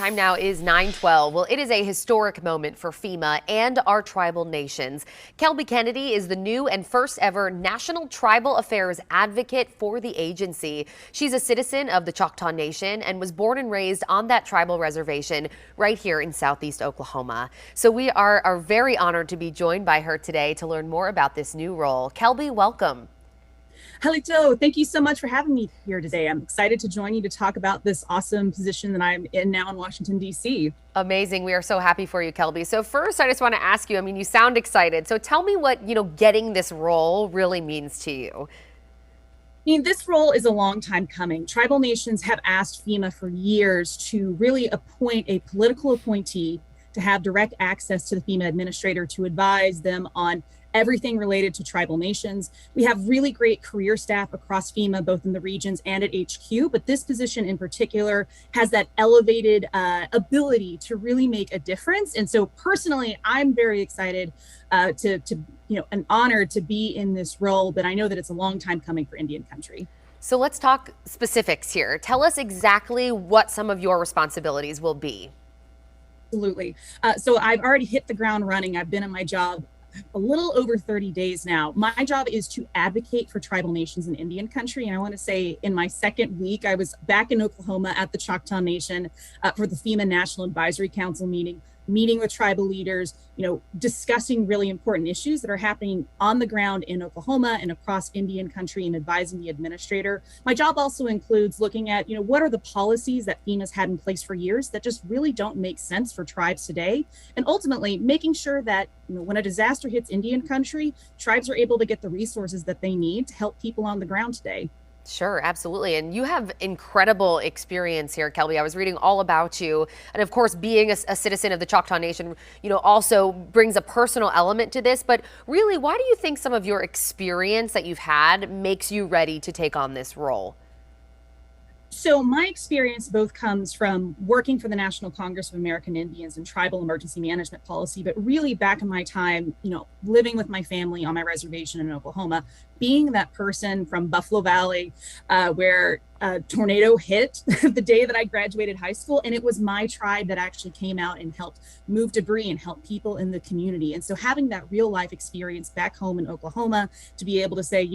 Time now is 9:12. Well, it is a historic moment for FEMA and our tribal nations. Kelby Kennedy is the new and first ever National Tribal Affairs Advocate for the agency. She's a citizen of the Choctaw Nation and was born and raised on that tribal reservation right here in Southeast Oklahoma. So we are very honored to be joined by her today to learn more about this new role. Kelby, welcome. Hello, thank you so much for having me here today. I'm excited to join you to talk about this awesome position that I'm in now in Washington, D.C. Amazing. We are so happy for you, Kelby. So first, I just want to ask you, you sound excited. So tell me what, getting this role really means to you. This role is a long time coming. Tribal nations have asked FEMA for years to really appoint a political appointee to have direct access to the FEMA administrator to advise them on everything related to tribal nations. We have really great career staff across FEMA, both in the regions and at HQ, but this position in particular has that elevated ability to really make a difference. And so personally, I'm very excited and honored to be in this role, but I know that it's a long time coming for Indian country. So let's talk specifics here. Tell us exactly what some of your responsibilities will be. Absolutely. So I've already hit the ground running. I've been in my job a little over 30 days now. My job is to advocate for tribal nations in Indian country. And I want to say in my second week, I was back in Oklahoma at the Choctaw Nation for the FEMA National Advisory Council meeting with tribal leaders, discussing really important issues that are happening on the ground in Oklahoma and across Indian country and advising the administrator. My job also includes looking at, what are the policies that FEMA's had in place for years that just really don't make sense for tribes today. And ultimately making sure that, when a disaster hits Indian country, tribes are able to get the resources that they need to help people on the ground today. Sure, absolutely. And you have incredible experience here, Kelby. I was reading all about you. And of course, being a citizen of the Choctaw Nation, also brings a personal element to this. But really, why do you think some of your experience that you've had makes you ready to take on this role? So my experience both comes from working for the National Congress of American Indians and tribal emergency management policy, but really back in my time, living with my family on my reservation in Oklahoma, being that person from Buffalo Valley where a tornado hit the day that I graduated high school. And it was my tribe that actually came out and helped move debris and help people in the community. And so having that real life experience back home in Oklahoma to be able to say,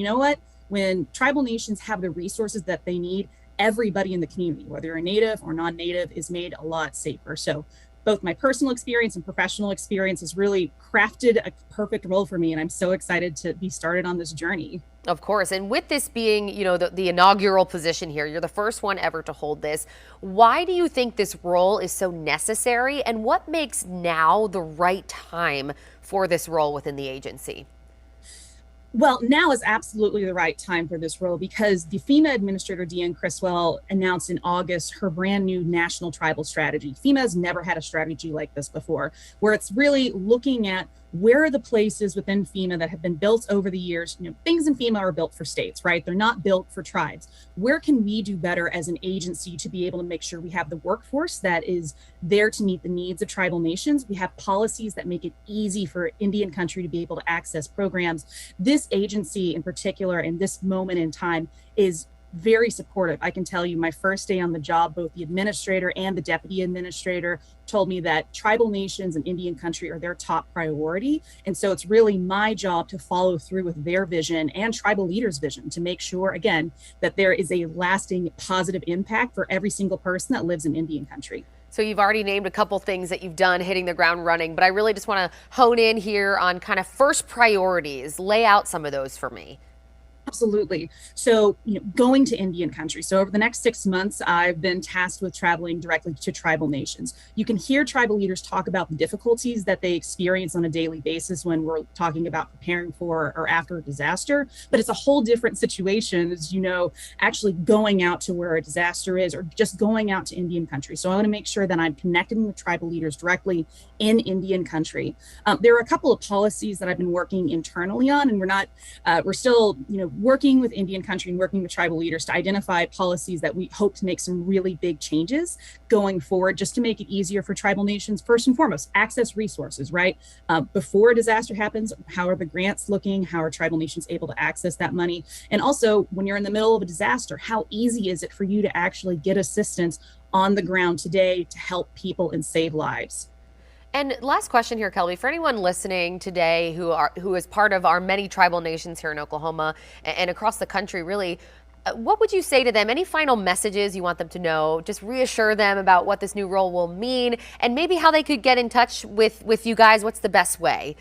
when tribal nations have the resources that they need, everybody in the community, whether you're a native or non-native, is made a lot safer. So both my personal experience and professional experience has really crafted a perfect role for me. And I'm so excited to be started on this journey. Of course. And with this being, the inaugural position here, you're the first one ever to hold this. Why do you think this role is so necessary? And what makes now the right time for this role within the agency? Well, now is absolutely the right time for this role because the FEMA Administrator, Deanne Criswell, announced in August her brand new national tribal strategy. FEMA has never had a strategy like this before, where it's really looking at where are the places within FEMA that have been built over the years. Things in FEMA are built for states, right? They're not built for tribes. Where can we do better as an agency to be able to make sure we have the workforce that is there to meet the needs of tribal nations? We have policies that make it easy for Indian country to be able to access programs. This agency in particular, in this moment in time, is very supportive. I can tell you my first day on the job, both the administrator and the deputy administrator told me that tribal nations and Indian country are their top priority. And so it's really my job to follow through with their vision and tribal leaders' vision to make sure, again, that there is a lasting positive impact for every single person that lives in Indian country. So you've already named a couple things that you've done hitting the ground running, but I really just want to hone in here on kind of first priorities. Lay out some of those for me. Absolutely. So, going to Indian country. So over the next 6 months, I've been tasked with traveling directly to tribal nations. You can hear tribal leaders talk about the difficulties that they experience on a daily basis when we're talking about preparing for or after a disaster, but it's a whole different situation, as actually going out to where a disaster is or just going out to Indian country. So I want to make sure that I'm connecting with tribal leaders directly in Indian country. There are a couple of policies that I've been working internally on, and we're still, working with Indian country and working with tribal leaders to identify policies that we hope to make some really big changes going forward, just to make it easier for tribal nations. First and foremost, access resources, right? Before a disaster happens, how are the grants looking? How are tribal nations able to access that money? And also, when you're in the middle of a disaster, how easy is it for you to actually get assistance on the ground today to help people and save lives? And last question here, Kelby, for anyone listening today who is part of our many tribal nations here in Oklahoma and across the country, really, what would you say to them? Any final messages you want them to know? Just reassure them about what this new role will mean and maybe how they could get in touch with you guys. What's the best way?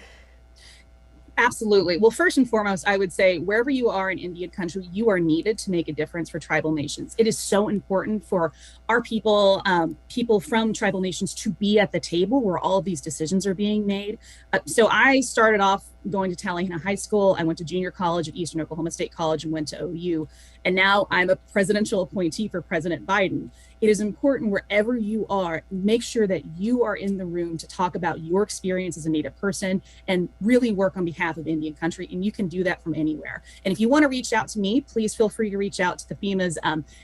Absolutely. Well, first and foremost, I would say wherever you are in Indian country, you are needed to make a difference for tribal nations. It is so important for our people, people from tribal nations, to be at the table where all of these decisions are being made. So I started off going to Tallahassee High School. I went to junior college at Eastern Oklahoma State College and went to OU. And now I'm a presidential appointee for President Biden. It is important wherever you are, make sure that you are in the room to talk about your experience as a Native person and really work on behalf of Indian country. And you can do that from anywhere. And if you want to reach out to me, please feel free to reach out to the FEMA's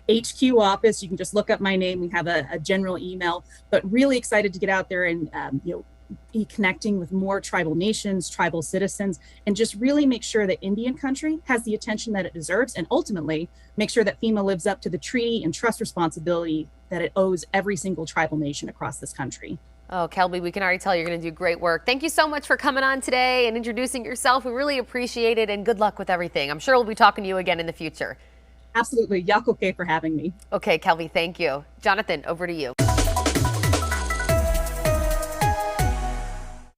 HQ office. You can just look up my name. We have a general email, but really excited to get out there and, be connecting with more tribal nations, tribal citizens, and just really make sure that Indian country has the attention that it deserves, and ultimately make sure that FEMA lives up to the treaty and trust responsibility that it owes every single tribal nation across this country. Oh, Kelby, we can already tell you're going to do great work. Thank you so much for coming on today and introducing yourself. We really appreciate it, and good luck with everything. I'm sure we'll be talking to you again in the future. Absolutely. Yakoke for having me. Okay, Kelby, thank you. Jonathan, over to you.